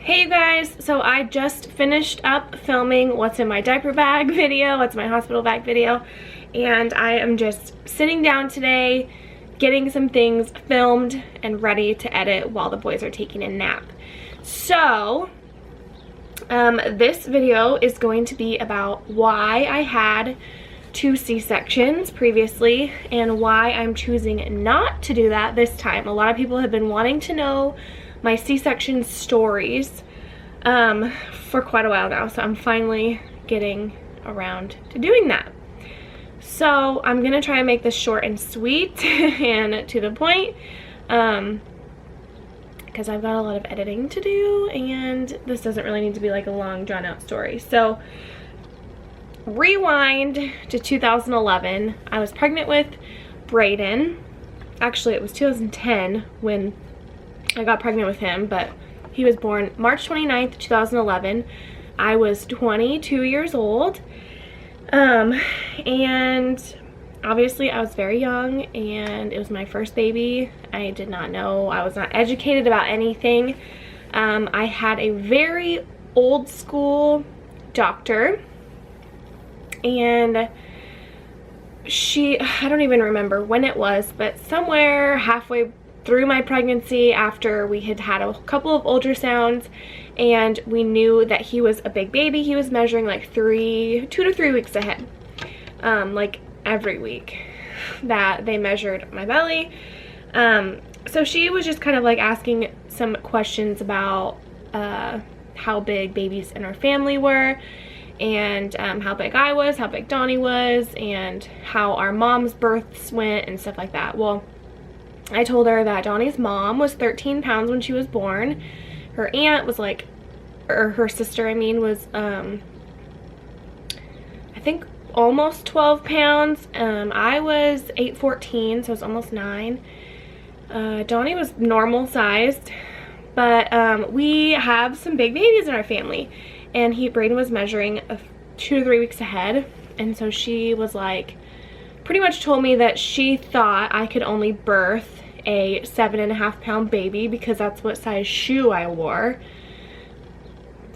Hey you guys, so I just finished up filming what's in my diaper bag video, what's in my hospital bag video, and I am just sitting down today, getting some things filmed and ready to edit while the boys are taking a nap. So, this video is going to be about why I had 2 C-sections previously and why I'm choosing not to do that this time. A lot of people have been wanting to know my C-section stories for quite a while now, so I'm finally getting around to doing that. So I'm gonna try and make this short and sweet and to the point, because I've got a lot of editing to do and this doesn't really need to be like a long drawn out story. So rewind to 2011. I was pregnant with Braydon. Actually, it was 2010 when I got pregnant with him, but he was born March 29th, 2011. I was 22 years old. And obviously I was very young and it was my first baby. I did not know, I was not educated about anything. I had a very old school doctor and I don't even remember when it was, but somewhere halfway through my pregnancy, after we had had a couple of ultrasounds and we knew that he was a big baby, he was measuring like 2 to 3 weeks ahead, like every week that they measured my belly. So she was just kind of like asking some questions about how big babies in our family were, and how big I was, how big Donnie was, and how our mom's births went and stuff like that. Well, I told her that Donnie's mom was 13 pounds when she was born. Her aunt was like, or her sister I mean, was I think almost 12 pounds. I was 8'14", so it's almost 9. Donnie was normal sized, but we have some big babies in our family, and Braydon was measuring 2 to 3 weeks ahead, and so she was like, pretty much told me that she thought I could only birth a 7.5 pound baby because that's what size shoe I wore.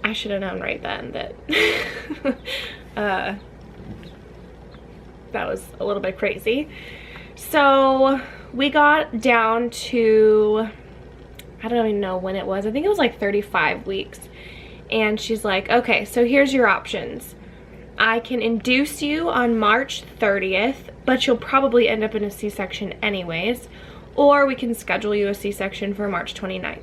I should have known right then that that was a little bit crazy. So we got down to, I don't even know when it was, I think it was like 35 weeks, and she's like, okay, so here's your options. I can induce you on March 30th, but you'll probably end up in a C-section anyways, or we can schedule you a C-section for March 29th.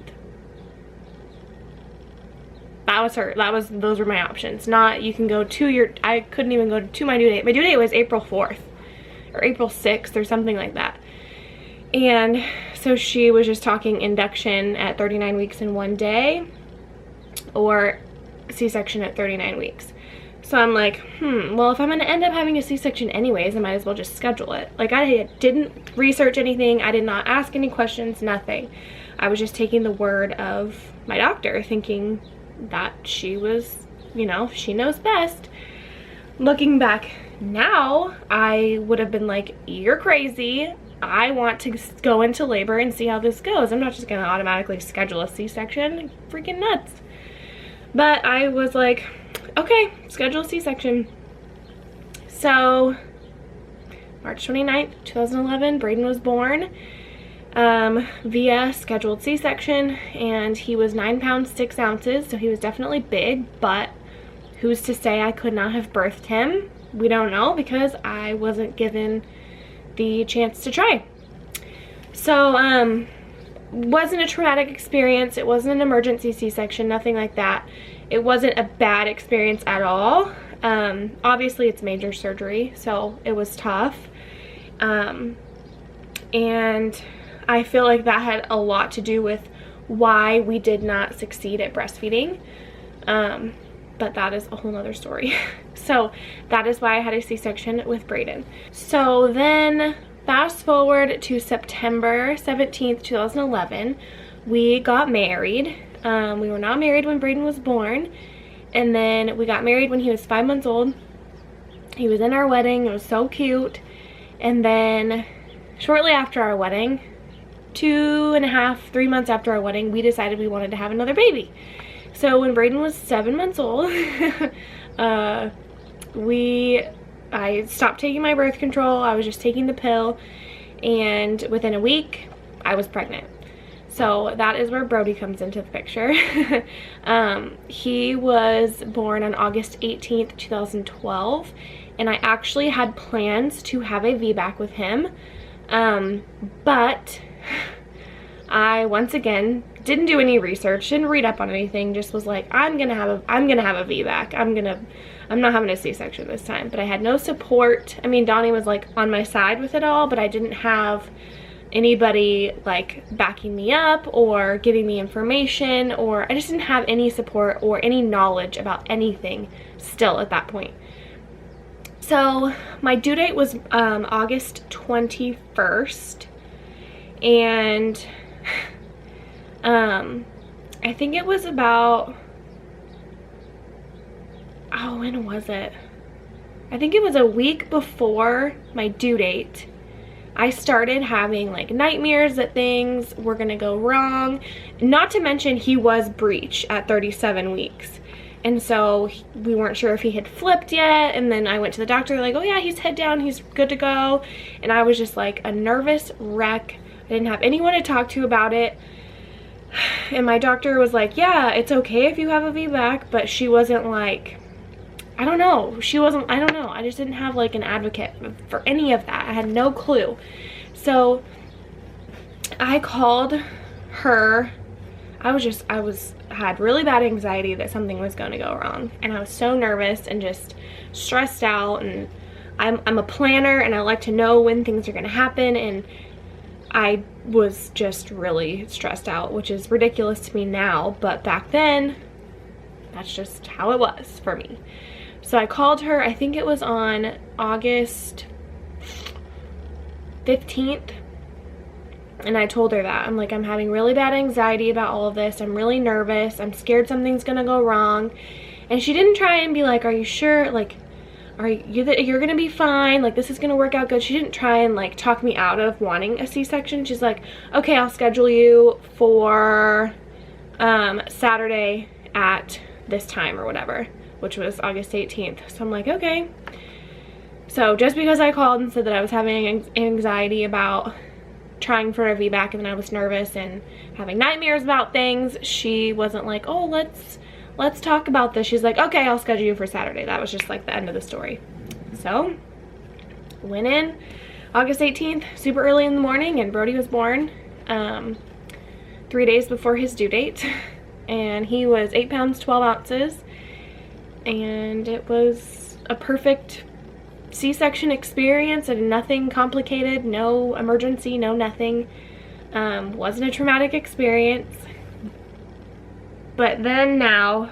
That was her. Those were my options. Not you can go to your, I couldn't even go to my due date. My due date was April 4th or April 6th or something like that. And so she was just talking induction at 39 weeks in 1 day or C-section at 39 weeks. So I'm like, well, if I'm gonna end up having a C-section anyways, I might as well just schedule it. Like, I didn't research anything, I did not ask any questions, nothing. I was just taking the word of my doctor, thinking that she was, you know, she knows best. Looking back now, I would have been like, you're crazy. I want to go into labor and see how this goes. I'm not just gonna automatically schedule a C-section. Freaking nuts. But I was like, okay, schedule a C-section. So March 29th, 2011, Braydon was born via scheduled C-section, and he was 9 pounds 6 ounces, so he was definitely big, but who's to say I could not have birthed him? We don't know, because I wasn't given the chance to try. So wasn't a traumatic experience, it wasn't an emergency C-section, nothing like that. It wasn't a bad experience at all. Obviously it's major surgery, so it was tough. And I feel like that had a lot to do with why we did not succeed at breastfeeding. But that is a whole nother story. So that is why I had a C-section with Braydon. So then fast forward to September 17th, 2011, we got married. We were not married when Braydon was born, and then we got married when he was 5 months old. He was in our wedding, it was so cute. And then shortly after our wedding, 2.5, 3 months after our wedding, we decided we wanted to have another baby. So when Braydon was 7 months old, I stopped taking my birth control. I was just taking the pill, and within a week I was pregnant. So that is where Brody comes into the picture. He was born on August 18th, 2012, and I actually had plans to have a VBAC with him, but I once again didn't do any research, didn't read up on anything, just was like, I'm gonna have a VBAC. I'm not having a C-section this time. But I had no support. I mean, Donnie was like on my side with it all, but I didn't have anybody like backing me up or giving me information, or I just didn't have any support or any knowledge about anything still at that point. So my due date was August 21st, and I think it was about, oh, when was it? I think it was a week before my due date. I started having like nightmares that things were gonna go wrong. Not to mention he was breech at 37 weeks. And so we weren't sure if he had flipped yet. And then I went to the doctor, like, oh yeah, he's head down, he's good to go. And I was just like a nervous wreck. I didn't have anyone to talk to about it. And my doctor was like, yeah, it's okay if you have a VBAC, but she wasn't like, I don't know. I don't know. I just didn't have like an advocate for any of that. I had no clue. So I called her. I had really bad anxiety that something was going to go wrong. And I was so nervous and just stressed out. And I'm a planner and I like to know when things are going to happen. And I was just really stressed out, which is ridiculous to me now. But back then, that's just how it was for me. So I called her, I think it was on August 15th, and I told her that. I'm like, I'm having really bad anxiety about all of this. I'm really nervous. I'm scared something's gonna go wrong. And she didn't try and be like, are you sure? Like, you're gonna be fine. Like, this is gonna work out good. She didn't try and like talk me out of wanting a C-section. She's like, okay, I'll schedule you for Saturday at this time or whatever, which was August 18th. So I'm like, okay. So just because I called and said that I was having anxiety about trying for a VBAC and then I was nervous and having nightmares about things, she wasn't like, oh, let's talk about this. She's like, okay, I'll schedule you for Saturday. That was just like the end of the story. So went in August 18th, super early in the morning, and Brody was born 3 days before his due date. And he was 8 pounds, 12 ounces. And it was a perfect C-section experience and nothing complicated, no emergency, no nothing. Wasn't a traumatic experience. But then now,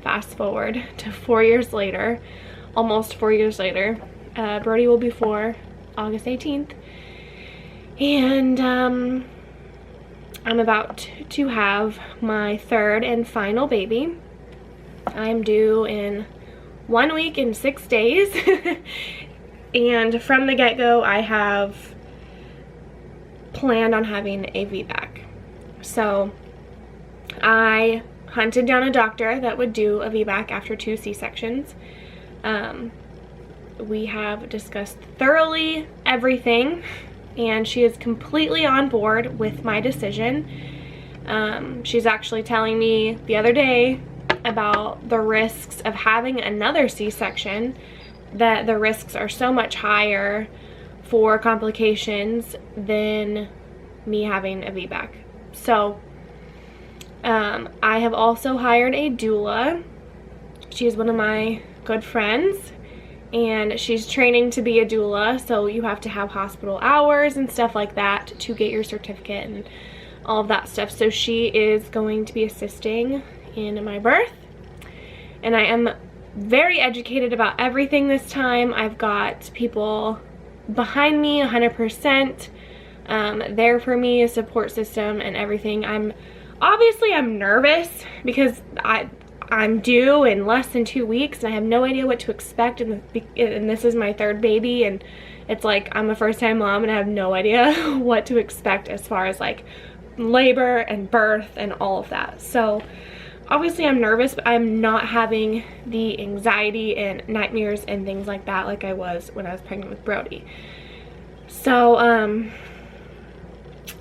fast forward to 4 years later, almost 4 years later, Brody will be 4, August 18th. And I'm about to have my third and final baby. I'm due in 1 week and 6 days. And from the get-go, I have planned on having a VBAC. So I hunted down a doctor that would do a VBAC after 2 C-sections. We have discussed thoroughly everything, and she is completely on board with my decision. She's actually telling me the other day about the risks of having another C-section, that the risks are so much higher for complications than me having a VBAC. So I have also hired a doula. She's one of my good friends, and she's training to be a doula, so you have to have hospital hours and stuff like that to get your certificate and all of that stuff. So she is going to be assisting in my birth, and I am very educated about everything this time. I've got people behind me 100%, there for me, a support system and everything. I'm nervous because I'm due in less than 2 weeks and I have no idea what to expect, and this is my third baby, and it's like I'm a first-time mom and I have no idea what to expect as far as like labor and birth and all of that. So obviously I'm nervous, but I'm not having the anxiety and nightmares and things like that like I was when I was pregnant with Brody. So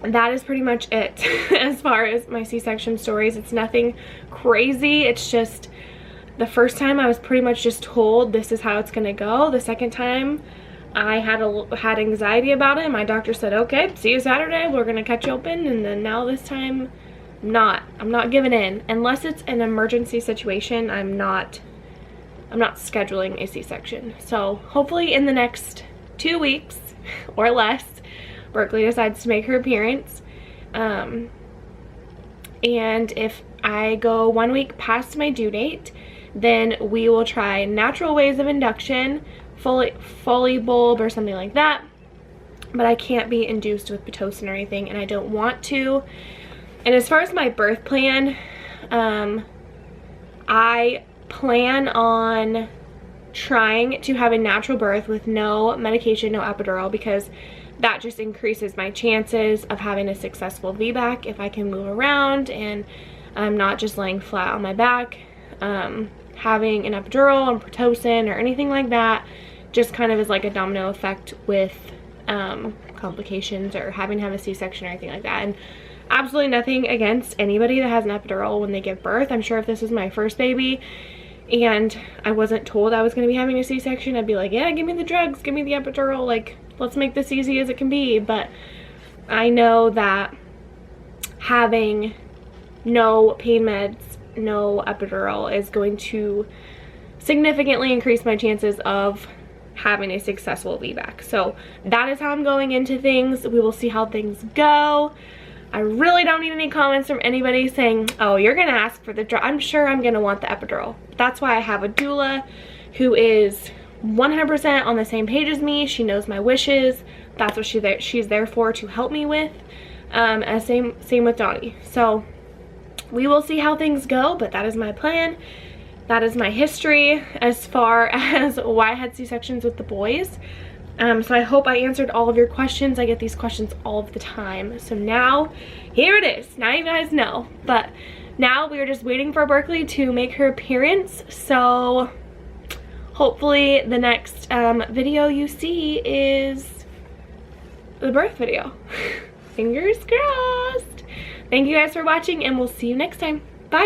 that is pretty much it as far as my C-section stories. It's nothing crazy. It's just the first time I was pretty much just told this is how it's gonna go. The second time I had anxiety about it. My doctor said, okay, see you Saturday, we're gonna cut you open. And then now this time I'm not giving in. Unless it's an emergency situation, I'm not scheduling a C-section. So hopefully in the next 2 weeks or less, Berkeley decides to make her appearance. And if I go 1 week past my due date, then we will try natural ways of induction, Foley bulb or something like that. But I can't be induced with Pitocin or anything, and I don't want to. And as far as my birth plan, I plan on trying to have a natural birth with no medication, no epidural, because that just increases my chances of having a successful VBAC if I can move around and I'm not just laying flat on my back. Having an epidural and Pitocin or anything like that just kind of is like a domino effect with complications or having to have a C-section or anything like that. And absolutely nothing against anybody that has an epidural when they give birth. I'm sure if this was my first baby and I wasn't told I was going to be having a C-section, I'd be like, yeah, give me the drugs, give me the epidural, like, let's make this easy as it can be. But I know that having no pain meds, no epidural is going to significantly increase my chances of having a successful VBAC. So that is how I'm going into things. We will see how things go. I really don't need any comments from anybody saying, oh, you're gonna ask for the drug. I'm sure I'm gonna want the epidural. That's why I have a doula who is 100% on the same page as me. She knows my wishes. That's what she's there for, to help me with. And same with Donnie. So we will see how things go, but that is my plan. That is my history as far as why I had C-sections with the boys. So I hope I answered all of your questions. I get these questions all of the time. So now, here it is. Now you guys know. But now we are just waiting for Berkeley to make her appearance. So hopefully the next video you see is the birth video. Fingers crossed. Thank you guys for watching, and we'll see you next time.